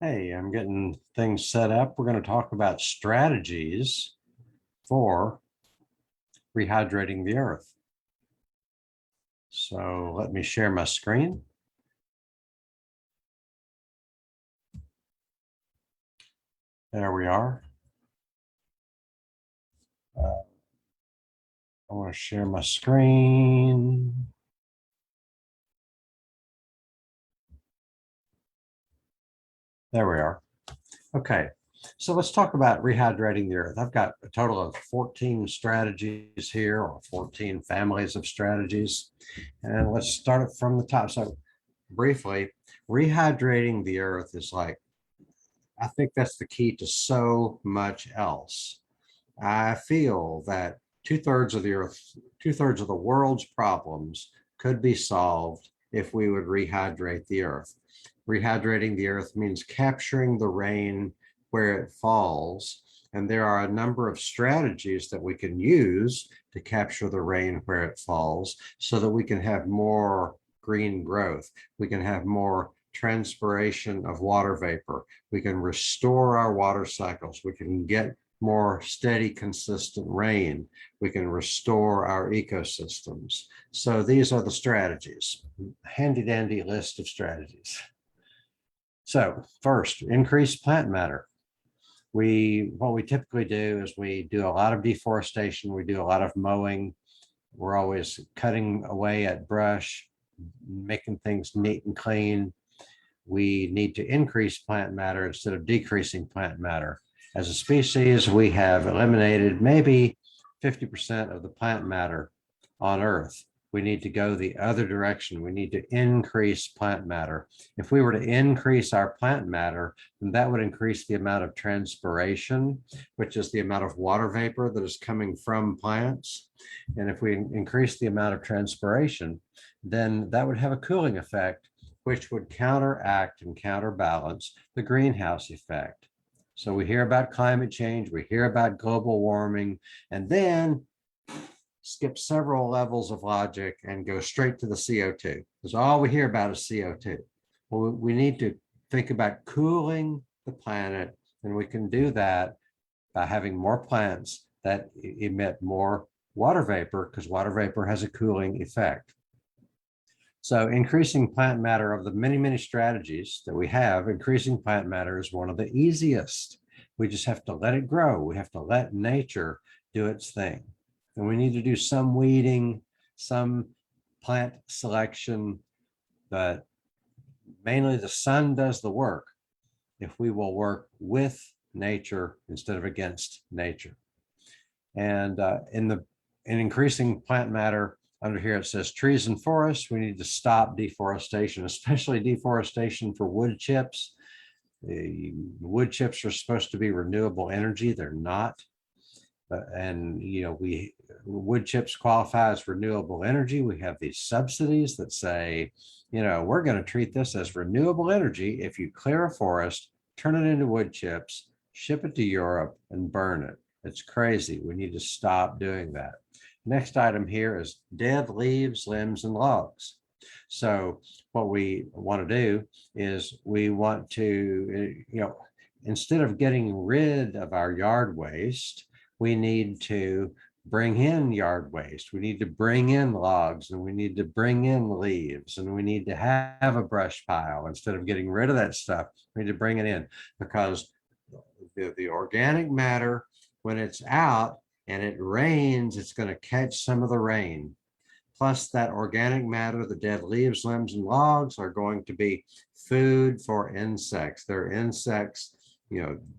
Hey, I'm getting things set up. We're going to talk about strategies for rehydrating the earth. So let me share my screen. There we are. I want to share my screen. There we are. Okay, so let's talk about rehydrating the earth. I've got a total of 14 strategies here, or 14 families of strategies. And let's start it from the top. So briefly, rehydrating the earth is like, I think that's the key to so much else. I feel that two-thirds of the earth, two-thirds of the world's problems could be solved if we would rehydrate the earth. Rehydrating the earth means capturing the rain where it falls. And there are a number of strategies that we can use to capture the rain where it falls so that we can have more green growth. We can have more transpiration of water vapor. We can restore our water cycles. We can get more steady, consistent rain. We can restore our ecosystems. So these are the strategies. Handy dandy list of strategies. So first, increase plant matter. What we typically do is we do a lot of deforestation. We do a lot of mowing. We're always cutting away at brush, making things neat and clean. We need to increase plant matter instead of decreasing plant matter. As a species, we have eliminated maybe 50% of the plant matter on Earth. We need to go the other direction. We need to increase plant matter. If we were to increase our plant matter, then that would increase the amount of transpiration, which is the amount of water vapor that is coming from plants. And if we increase the amount of transpiration, then that would have a cooling effect, which would counteract and counterbalance the greenhouse effect. So we hear about climate change, we hear about global warming, and then skip several levels of logic and go straight to the CO2, because all we hear about is CO2. Well, we need to think about cooling the planet, and we can do that by having more plants that emit more water vapor, because water vapor has a cooling effect. So increasing plant matter, of the many, many strategies that we have, increasing plant matter is one of the easiest. We just have to let it grow. We have to let nature do its thing. And we need to do some weeding, some plant selection, but mainly the sun does the work if we will work with nature instead of against nature. And in increasing plant matter, under here it says trees and forests. We need to stop deforestation, especially deforestation for wood chips. The wood chips are supposed to be renewable energy. They're not. And wood chips qualify as renewable energy. We have these subsidies that say, we're going to treat this as renewable energy if you clear a forest, turn it into wood chips, ship it to Europe, and burn it. It's crazy. We need to stop doing that. Next item here is dead leaves, limbs, and logs. So what we want to do is we want to, instead of getting rid of our yard waste, we need to bring in yard waste. We need to bring in logs, and we need to bring in leaves, and we need to have a brush pile. Instead of getting rid of that stuff, we need to bring it in, because the organic matter, when it's out and it rains, it's going to catch some of the rain. Plus, that organic matter, the dead leaves, limbs, and logs, are going to be food for insects. They're insects,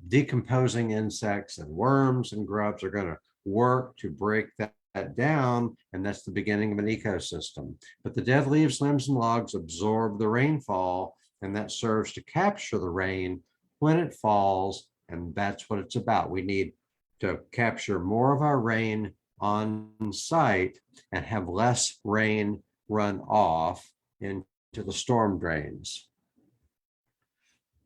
decomposing insects, and worms and grubs are going to work to break that down, and that's the beginning of an ecosystem. But the dead leaves, limbs, and logs absorb the rainfall, and that serves to capture the rain when it falls, and that's what it's about. We need to capture more of our rain on site and have less rain run off into the storm drains.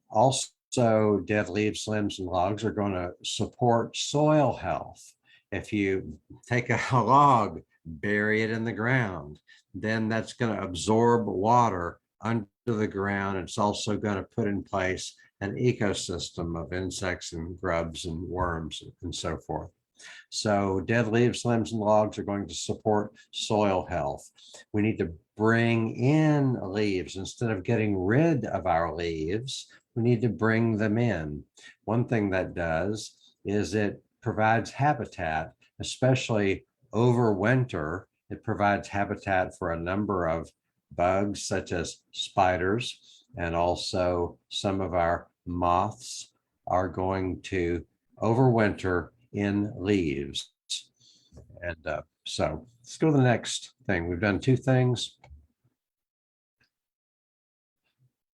Also, dead leaves, limbs, and logs are going to support soil health. If you take a log, bury it in the ground, then that's going to absorb water under the ground. It's also going to put in place an ecosystem of insects and grubs and worms and so forth. So dead leaves, limbs, and logs are going to support soil health. We need to bring in leaves instead of getting rid of our leaves. We need to bring them in. One thing that does is it provides habitat, especially over winter. It provides habitat for a number of bugs such as spiders, and also some of our moths are going to overwinter in leaves. And so let's go to the next thing. We've done two things.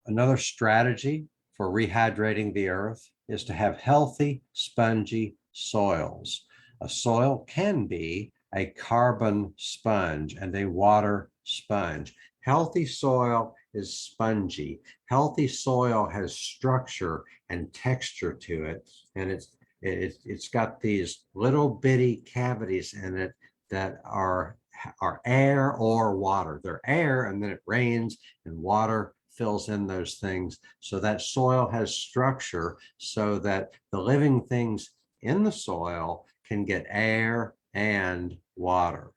Another strategy for rehydrating the earth is to have healthy, spongy soils. A soil can be a carbon sponge and a water sponge. Healthy soil is spongy. Healthy soil has structure and texture to it, and it's got these little bitty cavities in it that are air or water. They're air, and then it rains and water fills in those things. So that soil has structure so that the living things in the soil can get air and water.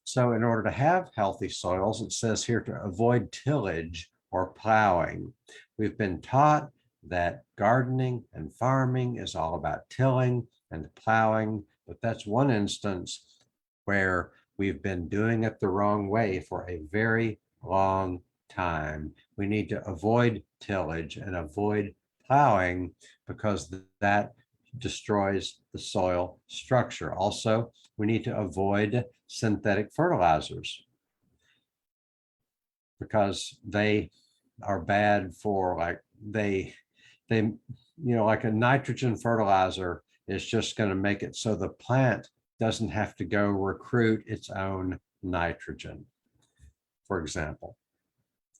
So in order to have healthy soils, it says here to avoid tillage or plowing. We've been taught that gardening and farming is all about tilling and plowing, but that's one instance where we've been doing it the wrong way for a very long time. We need to avoid tillage and avoid plowing because that destroys the soil structure. Also, we need to avoid synthetic fertilizers because they are bad for like a nitrogen fertilizer is just going to make it so the plant doesn't have to go recruit its own nitrogen, for example.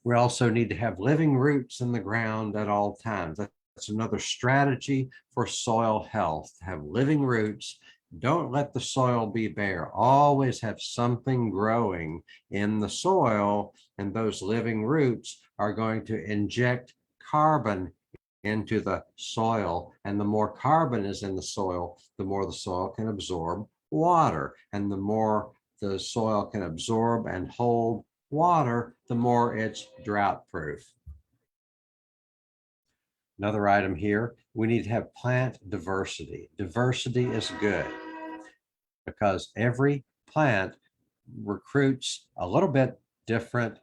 We also need to have living roots in the ground at all times. That's another strategy for soil health, to have living roots. Don't let the soil be bare. Always have something growing in the soil, and those living roots are going to inject carbon into the soil. And the more carbon is in the soil, the more the soil can absorb water. And the more the soil can absorb and hold water, the more it's drought proof. Another item here, we need to have plant diversity. Diversity is good because every plant recruits a little bit different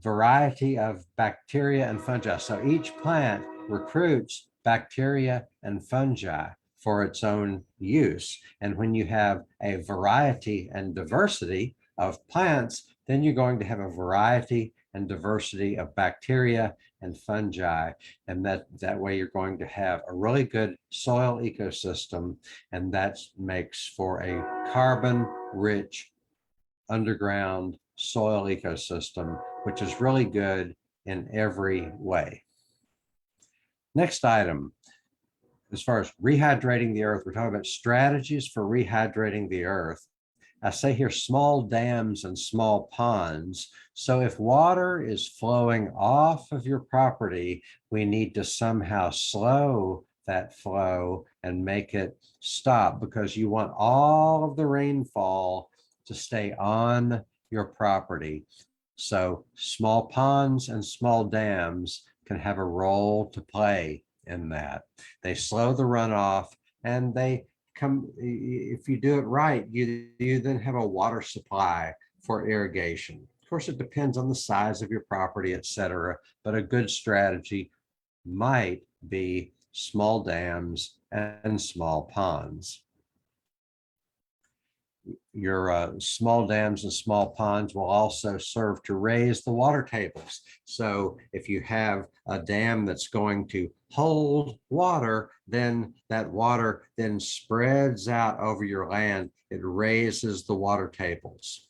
variety of bacteria and fungi. So each plant recruits bacteria and fungi for its own use. And when you have a variety and diversity of plants, then you're going to have a variety and diversity of bacteria and fungi. And that way you're going to have a really good soil ecosystem. And that makes for a carbon-rich underground soil ecosystem, which is really good in every way. Next item, as far as rehydrating the earth, we're talking about strategies for rehydrating the earth. I say here small dams and small ponds. So if water is flowing off of your property, we need to somehow slow that flow and make it stop, because you want all of the rainfall to stay on your property. So small ponds and small dams can have a role to play in that. They slow the runoff, and they come, if you do it right, you then have a water supply for irrigation. Of course, it depends on the size of your property, etc., but a good strategy might be small dams and small ponds. Your small dams and small ponds will also serve to raise the water tables. So if you have a dam that's going to hold water, then that water then spreads out over your land. It raises the water tables.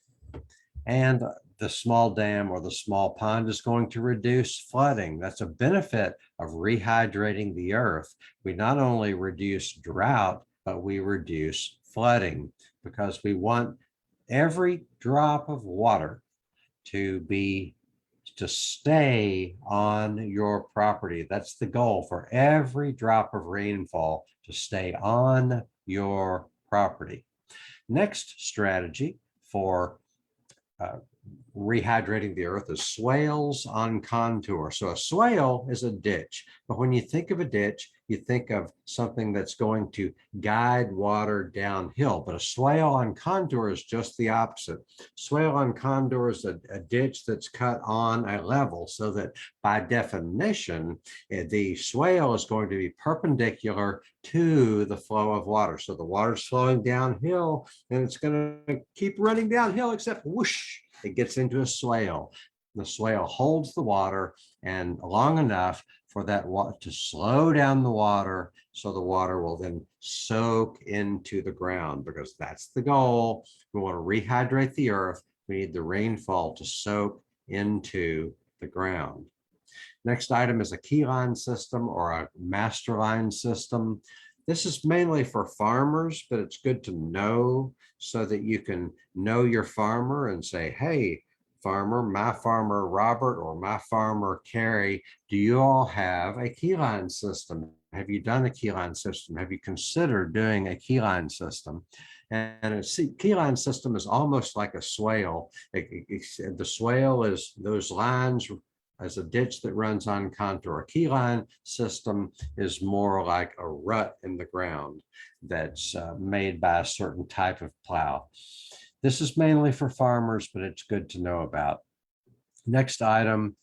And the small dam or the small pond is going to reduce flooding. That's a benefit of rehydrating the earth. We not only reduce drought, but we reduce flooding, because we want every drop of water to be to stay on your property. That's the goal, for every drop of rainfall to stay on your property. Next strategy for rehydrating the earth is swales on contour. So a swale is a ditch, but when you think of a ditch, you think of something that's going to guide water downhill. But a swale on contour is just the opposite. Swale on contour is a ditch that's cut on a level, so that by definition, the swale is going to be perpendicular to the flow of water. So the water's flowing downhill and it's going to keep running downhill, except whoosh, it gets into a swale. The swale holds the water and long enough for that water to slow down the water, so the water will then soak into the ground, because that's the goal. We want to rehydrate the earth. We need the rainfall to soak into the ground. Next item is a keyline system or a master line system. This is mainly for farmers, but it's good to know so that you can know your farmer and say, hey, farmer, my farmer Robert or my farmer Carrie, do you all have a keyline system? Have you done a keyline system? Have you considered doing a keyline system? And a keyline system is almost like a swale. The swale is those lines as a ditch that runs on contour. A keyline system is more like a rut in the ground that's made by a certain type of plow. This is mainly for farmers, but it's good to know about. Next item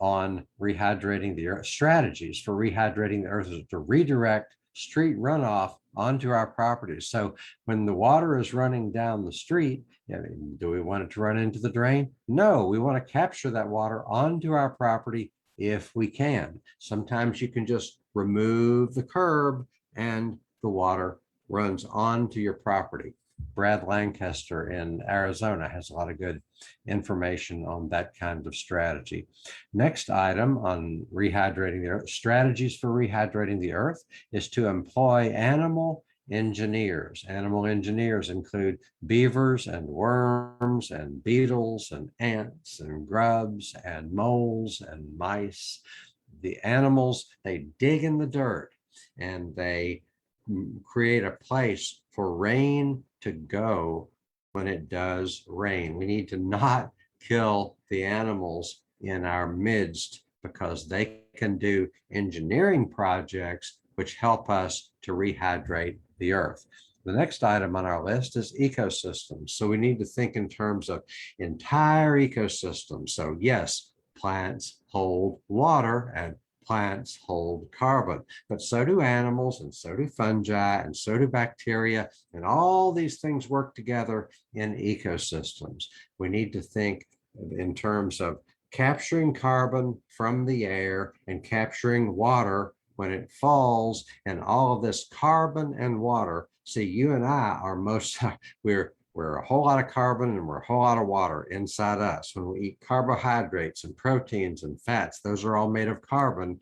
on rehydrating the earth, strategies for rehydrating the earth, is to redirect street runoff onto our properties. So when the water is running down the street, do we want it to run into the drain? No, we want to capture that water onto our property if we can. Sometimes you can just remove the curb and the water runs onto your property. Brad Lancaster in Arizona has a lot of good information on that kind of strategy. Next item on rehydrating the earth, strategies for rehydrating the earth, is to employ animal engineers. Animal engineers include beavers and worms and beetles and ants and grubs and moles and mice. The animals, they dig in the dirt and they create a place for rain to go when it does rain. We need to not kill the animals in our midst, because they can do engineering projects which help us to rehydrate the earth. The next item on our list is ecosystems. So we need to think in terms of entire ecosystems. So yes, plants hold water and plants hold carbon, but so do animals, and so do fungi, and so do bacteria, and all these things work together in ecosystems. We need to think in terms of capturing carbon from the air and capturing water when it falls, and all of this carbon and water. See, you and I are we're a whole lot of carbon and we're a whole lot of water inside us. When we eat carbohydrates and proteins and fats, those are all made of carbon.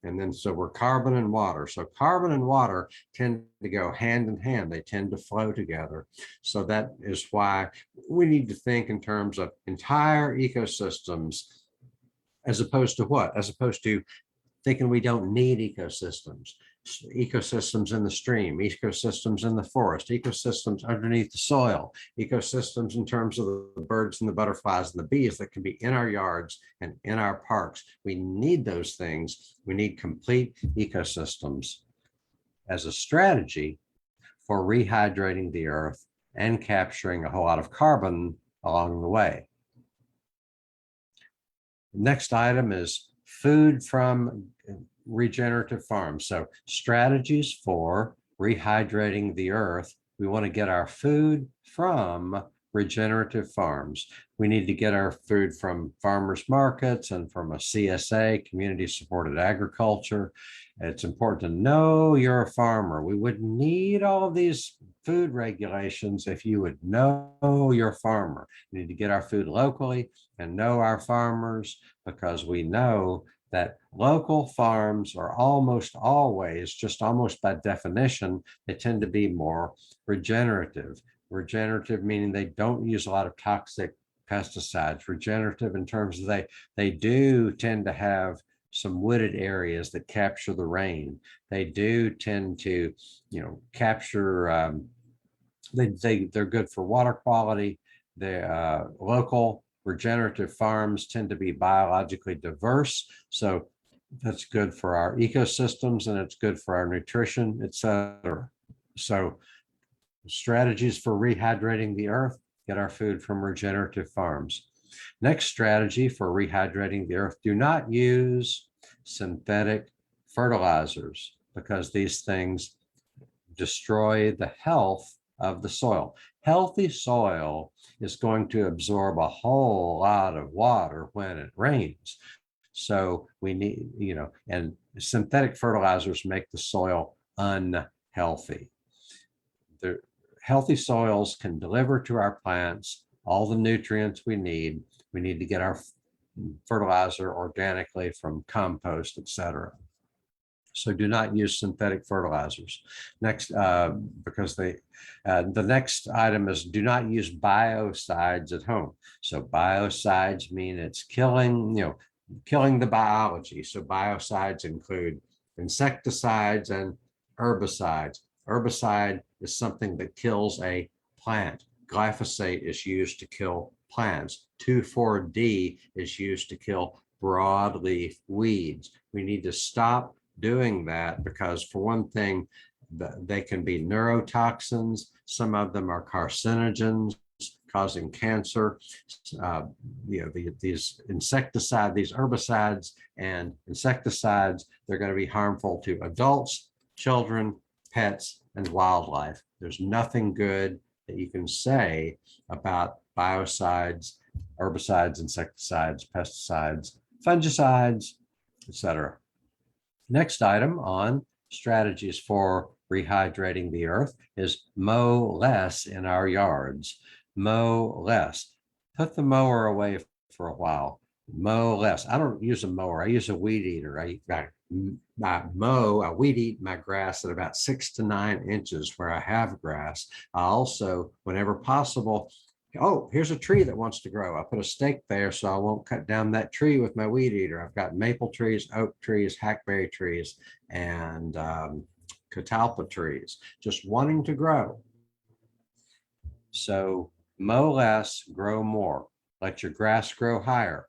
And then so we're carbon and water. So carbon and water tend to go hand in hand. They tend to flow together. So that is why we need to think in terms of entire ecosystems, as opposed to what? As opposed to thinking we don't need ecosystems. Ecosystems in the stream, ecosystems in the forest, ecosystems underneath the soil, ecosystems in terms of the birds and the butterflies and the bees that can be in our yards and in our parks. We need those things. We need complete ecosystems as a strategy for rehydrating the earth and capturing a whole lot of carbon along the way. Next item is food from regenerative farms. So strategies for rehydrating the earth. We want to get our food from regenerative farms. We need to get our food from farmers markets and from a CSA, community supported agriculture. It's important to know you're a farmer. We wouldn't need all of these food regulations if you would know your farmer. We need to get our food locally and know our farmers, because we know that local farms are almost always, just almost by definition, they tend to be more regenerative. Regenerative meaning they don't use a lot of toxic pesticides. Regenerative in terms of they do tend to have some wooded areas that capture the rain. They do tend to, capture. They're good for water quality. The local regenerative farms tend to be biologically diverse, so that's good for our ecosystems and it's good for our nutrition, etc. So strategies for rehydrating the earth: get our food from regenerative farms. Next strategy for rehydrating the earth: do not use synthetic fertilizers, because these things destroy the health of the soil. Healthy soil is going to absorb a whole lot of water when it rains. So we need, and synthetic fertilizers make the soil unhealthy. The healthy soils can deliver to our plants all the nutrients we need. We need to get our fertilizer organically from compost, etc. So do not use synthetic fertilizers. Next, because the next item is do not use biocides at home. So biocides mean it's killing the biology. So biocides include insecticides and herbicides. Herbicide is something that kills a plant. Glyphosate is used to kill plants. 2,4-D is used to kill broadleaf weeds. We need to stop doing that because, for one thing, they can be neurotoxins. Some of them are carcinogens, causing cancer. These herbicides and insecticides, they're going to be harmful to adults, children, pets, and wildlife. There's nothing good that you can say about biocides, herbicides, insecticides, pesticides, fungicides, etc. Next item on strategies for rehydrating the earth is mow less in our yards. Mow less. Put the mower away for a while. Mow less. I don't use a mower. I use a weed eater. I weed eat my grass at about 6 to 9 inches where I have grass. I also, whenever possible, here's a tree that wants to grow. I put a stake there so I won't cut down that tree with my weed eater. I've got maple trees, oak trees, hackberry trees, and catalpa trees, just wanting to grow. So mow less, grow more. Let your grass grow higher.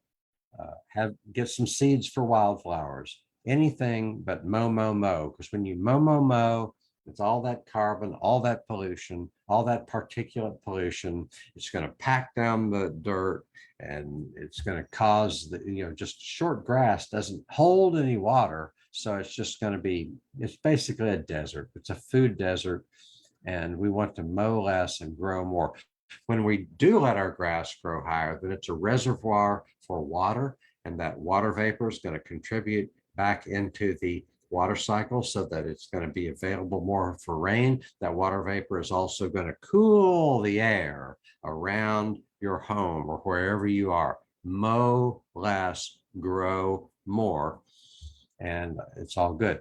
Get some seeds for wildflowers. Anything but mow, because when you mow, it's all that carbon, all that pollution, all that particulate pollution. It's going to pack down the dirt, and it's going to cause just short grass doesn't hold any water. So it's just going to be, it's basically a desert. It's a food desert, and we want to mow less and grow more. When we do let our grass grow higher, then it's a reservoir for water, and that water vapor is going to contribute back into the water cycle so that it's going to be available more for rain. That water vapor is also going to cool the air around your home or wherever you are. Mow less, grow more, and it's all good.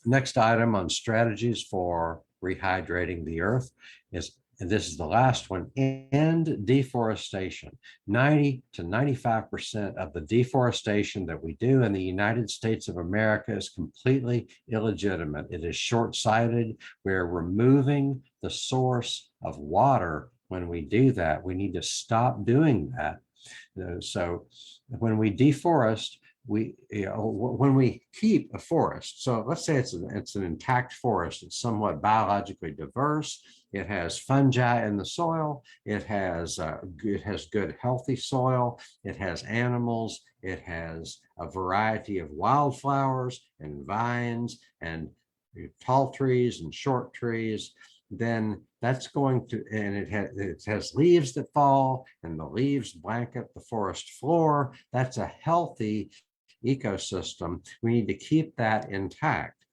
Next item on strategies for rehydrating the earth is, and this is the last one, end deforestation. 90 to 95% of the deforestation that we do in the United States of America is completely illegitimate. It is short-sighted. We're removing the source of water when we do that. We need to stop doing that. So when we deforest, when we keep a forest, so let's say it's an intact forest, it's somewhat biologically diverse, it has fungi in the soil, it has good healthy soil, it has animals, it has a variety of wildflowers and vines and tall trees and short trees, then that's going to, and it has leaves that fall, and the leaves blanket the forest floor. That's a healthy ecosystem. We need to keep that intact.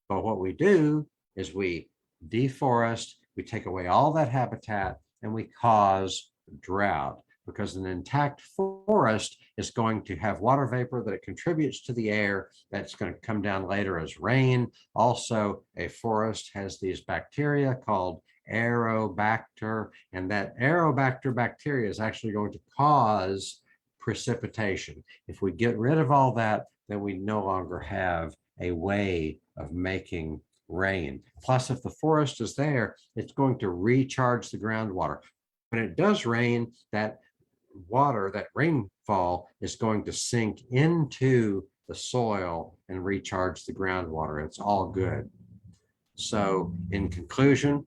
But what we do is we deforest, we take away all that habitat, and we cause drought, because an intact forest is going to have water vapor that it contributes to the air that's going to come down later as rain. Also, a forest has these bacteria called Aerobacter, and that Aerobacter bacteria is actually going to cause precipitation. If we get rid of all that, then we no longer have a way of making rain. Plus, if the forest is there, it's going to recharge the groundwater. When it does rain, that water, that rainfall, is going to sink into the soil and recharge the groundwater. It's all good. So in conclusion,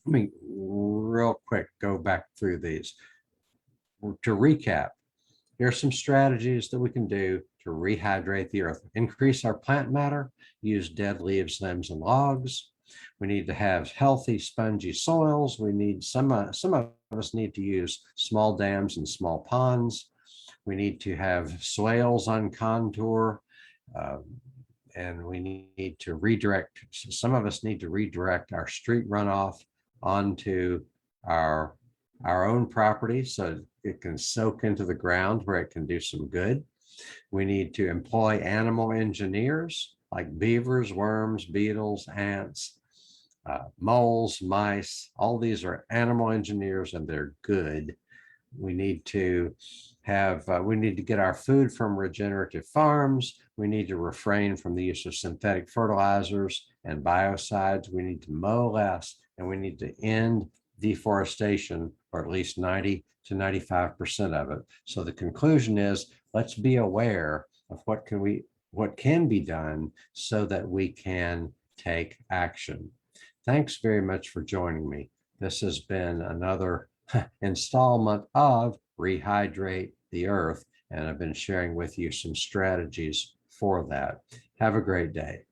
let me real quick go back through these. To recap, here are some strategies that we can do to rehydrate the earth. Increase our plant matter, use dead leaves, limbs, and logs. We need to have healthy, spongy soils. We need some of us need to use small dams and small ponds. We need to have swales on contour. And we need to redirect, some of us need to redirect our street runoff onto our own property so it can soak into the ground where it can do some good. We need to employ animal engineers like beavers, worms, beetles, ants, moles, mice. All these are animal engineers and they're good. We need to get our food from regenerative farms. We need to refrain from the use of synthetic fertilizers and biocides. We need to mow less, and we need to end deforestation, or at least 90 to 95% of it. So the conclusion is, let's be aware of what can be done so that we can take action. Thanks very much for joining me. This has been another installment of Rehydrate the Earth, and I've been sharing with you some strategies for that. Have a great day.